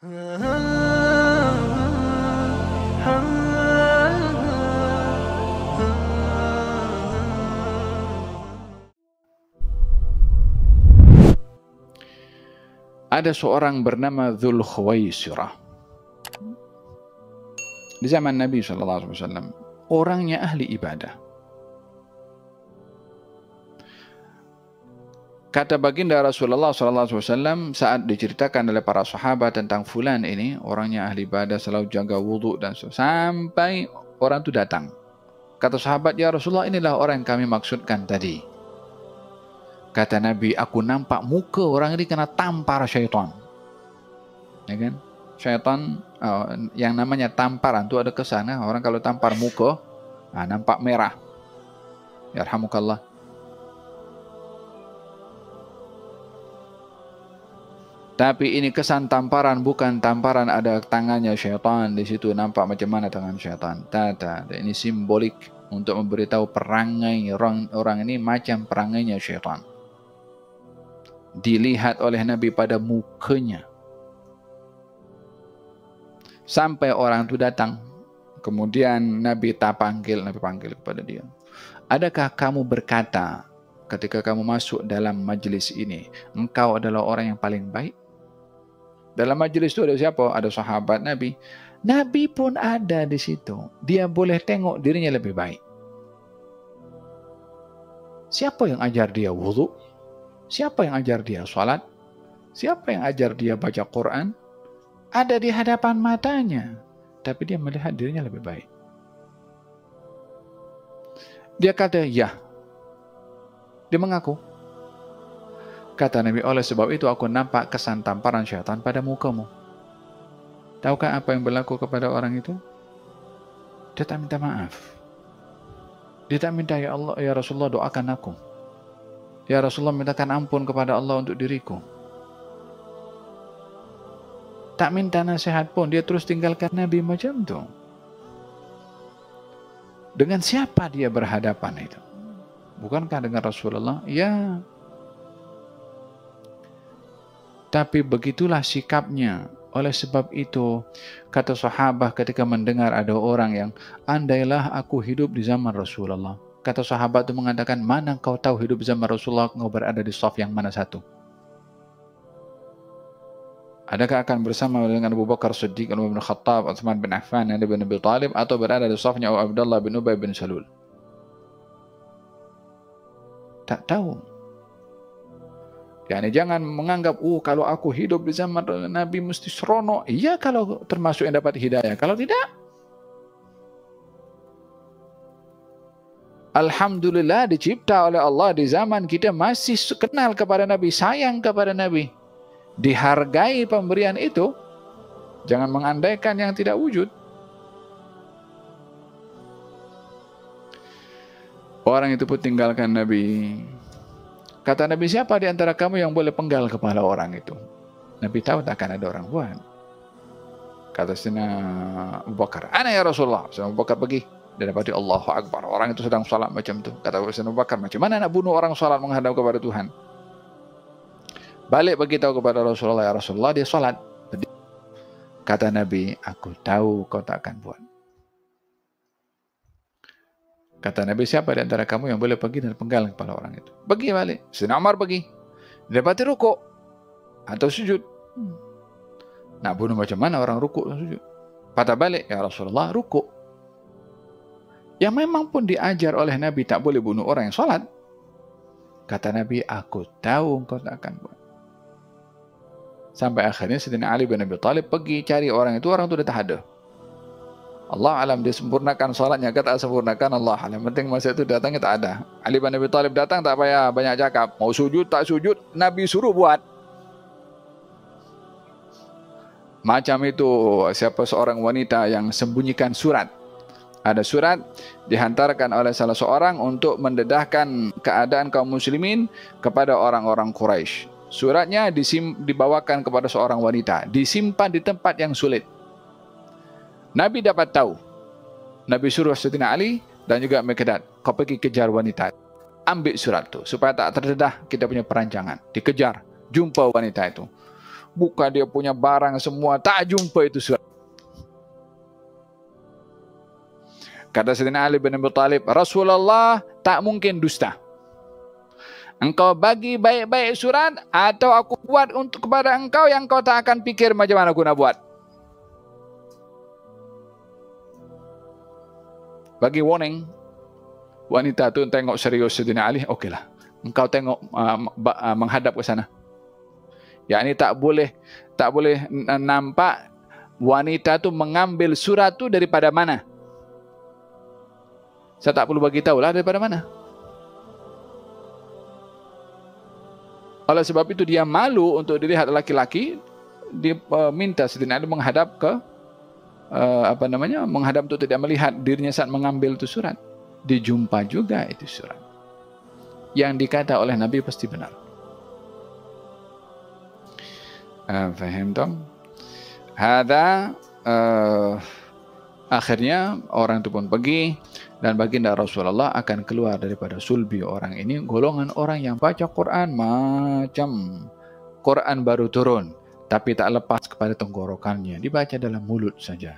Ada seorang bernama Dzul Khuwaisirah di zaman Nabi SAW. Orangnya ahli ibadah. Kata baginda Rasulullah SAW saat diceritakan oleh para sahabat tentang fulan ini, orangnya ahli ibadah, selalu jaga wudhu dan sampai orang itu datang. Kata sahabat, ya Rasulullah, inilah orang yang kami maksudkan tadi. Kata Nabi, aku nampak muka orang ini kena tampar syaitan. Ya kan? Syaitan, yang namanya tamparan itu ada kesana. Orang kalau tampar muka, nampak merah. Yarhamukallah. Tapi ini kesan tamparan, bukan tamparan ada tangannya syaitan di situ, nampak macam mana tangan syaitan. Tak. Ini simbolik untuk memberitahu perangai orang ini macam perangainya syaitan. Dilihat oleh Nabi pada mukanya. Sampai orang itu datang. Kemudian Nabi panggil kepada dia. Adakah kamu berkata ketika kamu masuk dalam majlis ini, engkau adalah orang yang paling baik? Dalam majlis itu ada siapa? Ada sahabat Nabi. Nabi pun ada di situ. Dia boleh tengok dirinya lebih baik. Siapa yang ajar dia wudhu? Siapa yang ajar dia salat? Siapa yang ajar dia baca Quran? Ada di hadapan matanya. Tapi dia melihat dirinya lebih baik. Dia kata, ya. Dia mengaku. Kata Nabi, oleh sebab itu aku nampak kesan tamparan syaitan pada mukamu. Tahukah apa yang berlaku kepada orang itu? Dia tak minta maaf. Dia tak minta, ya Allah, ya Rasulullah, doakan aku. Ya Rasulullah, mintakan ampun kepada Allah untuk diriku. Tak minta nasihat pun, dia terus tinggalkan Nabi macam itu. Dengan siapa dia berhadapan itu? Bukankah dengan Rasulullah? Ya. Tapi begitulah sikapnya. Oleh sebab itu, kata sahabat ketika mendengar ada orang yang, andailah aku hidup di zaman Rasulullah. Kata sahabat itu mengatakan, mana kau tahu hidup di zaman Rasulullah, kau berada di saf yang mana satu? Adakah akan bersama dengan Abu Bakar Siddiq, Umar bin Khattab, Utsman bin Affan, Ali bin Abi Thalib, atau berada di safnya Abdullah bin Ubay bin Salul? Tak tahu. Yani jangan menganggap, kalau aku hidup di zaman Nabi mesti seronok. Iya kalau termasuk yang dapat hidayah. Kalau tidak, alhamdulillah dicipta oleh Allah di zaman kita masih kenal kepada Nabi, sayang kepada Nabi. Dihargai pemberian itu. Jangan mengandaikan yang tidak wujud. Orang itu pun tinggalkan Nabi. Kata Nabi, siapa di antara kamu yang boleh penggal kepala orang itu? Nabi tahu takkan ada orang buat. Kata Sayyidina Abu Bakar, ana ya Rasulullah. Sayyidina Abu Bakar pergi. Dia dapati Allahu Akbar. Orang itu sedang salat macam itu. Kata Sayyidina Abu Bakar, macam mana nak bunuh orang salat menghadap kepada Tuhan? Balik beritahu kepada Rasulullah, ya Rasulullah, dia salat. Kata Nabi, aku tahu kau tak akan buat. Kata Nabi, siapa di antara kamu yang boleh pergi dan penggal kepala orang itu? Pergi balik. Sayyidina Umar pergi. Dia dapati rukuk atau sujud. Nak bunuh macam mana orang rukuk dan sujud? Patah balik, ya Rasulullah, rukuk. Yang memang pun diajar oleh Nabi tak boleh bunuh orang yang salat. Kata Nabi, aku tahu engkau tak akan buat. Sampai akhirnya Sayyidina Ali bin Abi Thalib pergi cari orang itu dah tak ada. Allah alam, dia sempurnakan salatnya, kata sempurnakan Allah alam. Penting masa itu datangnya tak ada. Ali bin Abi Thalib datang tak payah banyak cakap. Mau sujud tak sujud, Nabi suruh buat. Macam itu siapa seorang wanita yang sembunyikan surat. Ada surat dihantarkan oleh salah seorang untuk mendedahkan keadaan kaum muslimin kepada orang-orang Quraisy. Suratnya dibawakan kepada seorang wanita, disimpan di tempat yang sulit. Nabi dapat tahu. Nabi suruh Sayyidina Ali dan juga Miqdad, kau pergi kejar wanita. Ambil surat itu supaya tak terdedah kita punya perancangan. Dikejar, jumpa wanita itu. buka dia punya barang semua, tak jumpa itu surat. Kata Sayyidina Ali bin Abi Thalib, Rasulullah tak mungkin dusta. Engkau bagi baik-baik surat, atau aku buat untuk kepada engkau yang kau tak akan pikir macam mana aku nak buat. Bagi warning, wanita tu tengok serius Sayyidina Ali, okeylah, engkau tengok menghadap ke sana. Yakni tak boleh nampak wanita tu mengambil surat tu daripada mana. Saya tak perlu bagi tahu lah daripada mana. Oleh sebab itu dia malu untuk dilihat laki-laki, dia minta Sayyidina Ali menghadap ke menghadap untuk tidak melihat dirinya saat mengambil itu surat. Dijumpa juga itu surat. Yang dikata oleh Nabi pasti benar. Faham tak? Hada akhirnya orang itu pun pergi, dan baginda Rasulullah akan keluar daripada sulbi orang ini, golongan orang yang baca Quran macam Quran baru turun, tapi tak lepas kepada tenggorokannya, dibaca dalam mulut saja.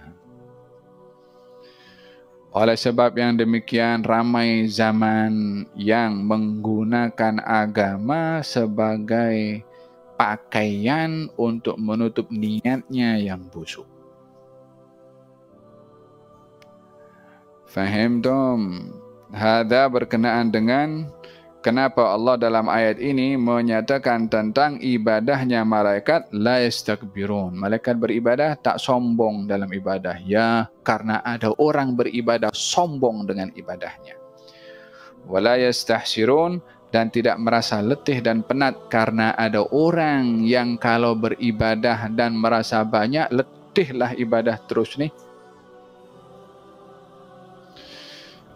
Oleh sebab yang demikian, ramai zaman yang menggunakan agama sebagai pakaian untuk menutup niatnya yang busuk. Faham tom? Hada berkenaan dengan kenapa Allah dalam ayat ini menyatakan tentang ibadahnya malaikat la yastakbirun. Malaikat beribadah tak sombong dalam ibadah. Ya, karena ada orang beribadah sombong dengan ibadahnya. Wala yastahsirun, dan tidak merasa letih dan penat karena ada orang yang kalau beribadah dan merasa banyak, letihlah ibadah terus ni.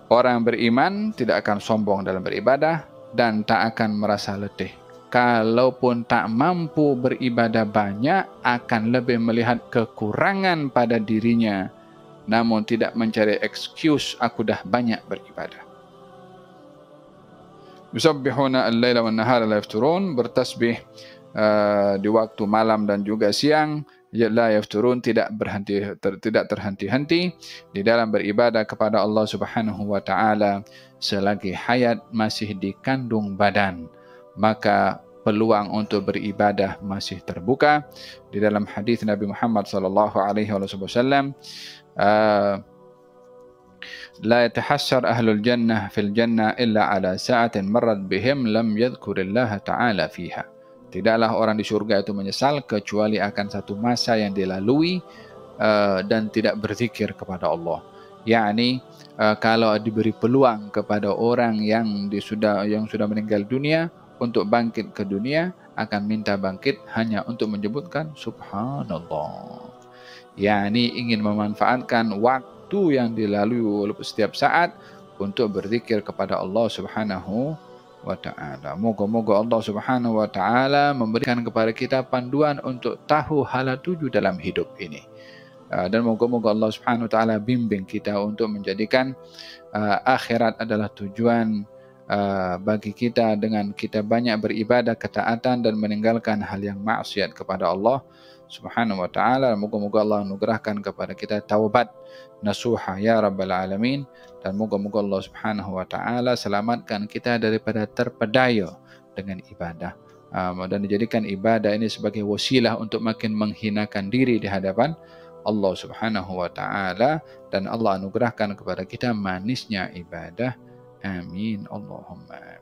Orang beriman tidak akan sombong dalam beribadah dan tak akan merasa letih. Kalaupun tak mampu beribadah banyak, akan lebih melihat kekurangan pada dirinya, namun tidak mencari excuse, aku dah banyak beribadah. Yusabbihuna al-laila wan nahara la yafturun, bertasbih di waktu malam dan juga siang, la yafturun, tidak terhenti-henti di dalam beribadah kepada Allah Subhanahu wa taala selagi hayat masih dikandung badan, maka peluang untuk beribadah masih terbuka. Di dalam hadis Nabi Muhammad sallallahu alaihi wasallam, la yatahassar ahlul jannah fil jannah illa ala sa'atin marrat bihim lam yadhkurillaha ta'ala fiha. Tidaklah orang di surga itu menyesal kecuali akan satu masa yang dilalui dan tidak berzikir kepada Allah. Yakni kalau diberi peluang kepada orang yang sudah meninggal dunia untuk bangkit ke dunia, akan minta bangkit hanya untuk menyebutkan subhanallah. Yakni ingin memanfaatkan waktu yang dilalui setiap saat untuk berzikir kepada Allah Subhanahu wa ta'ala. Moga-moga Allah Subhanahu wa ta'ala memberikan kepada kita panduan untuk tahu hala tuju dalam hidup ini. Dan moga-moga Allah Subhanahu wa ta'ala bimbing kita untuk menjadikan akhirat adalah tujuan bagi kita dengan kita banyak beribadah ketaatan dan meninggalkan hal yang maksiat kepada Allah Subhanahu wa ta'ala. Moga-moga Allah anugerahkan kepada kita taubat nasuha ya rabbal alamin, dan moga-moga Allah Subhanahu wa ta'ala selamatkan kita daripada terpedaya dengan ibadah, dan dijadikan ibadah ini sebagai wasilah untuk makin menghinakan diri di hadapan Allah Subhanahu wa ta'ala, dan Allah anugerahkan kepada kita manisnya ibadah. Amin Allahumma.